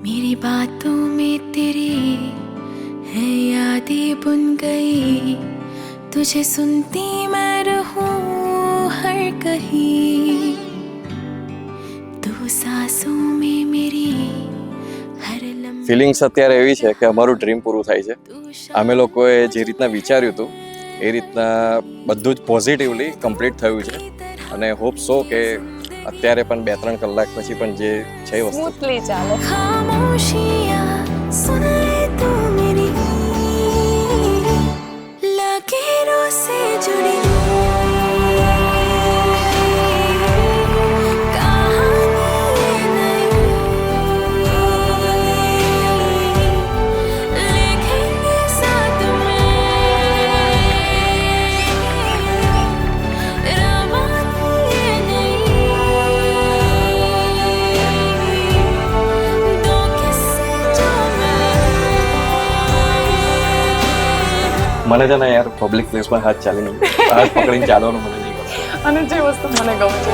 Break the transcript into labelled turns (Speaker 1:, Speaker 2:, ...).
Speaker 1: मेरी बातों में तेरी है यादें बुन गई, तुझे सुनती मैं रहूं हर कहीं, दो सांसों में मेरी हर लम्हे।
Speaker 2: ફિલિંગ્સ અત્યારે એવી છે કે અમારું ડ્રીમ પૂરું થાય છે. અમે લોકોએ જે રીતના વિચાર્યું હતું એ રીતના બધું જ પોઝિટિવલી કમ્પ્લીટ થયું છે અને હોપ સો કે અત્યારે પણ 2-3 કલાક પછી પણ જે છે વસ્તુ
Speaker 3: સ્મૂથલી ચાલે.
Speaker 1: खामोशियाँ सुन ले तू मेरी, लकीरों से जुड़ी कहानी ये नई, लिखेंगे साथ में रवानी ये नई, दो किस्से जो
Speaker 2: મને છે ને યાર પબ્લિક પ્લેસમાં હાથ પકડીને ચાલવાનું મને નહીં ગમતું.
Speaker 3: અને જે વસ્તુ મને ગમે છે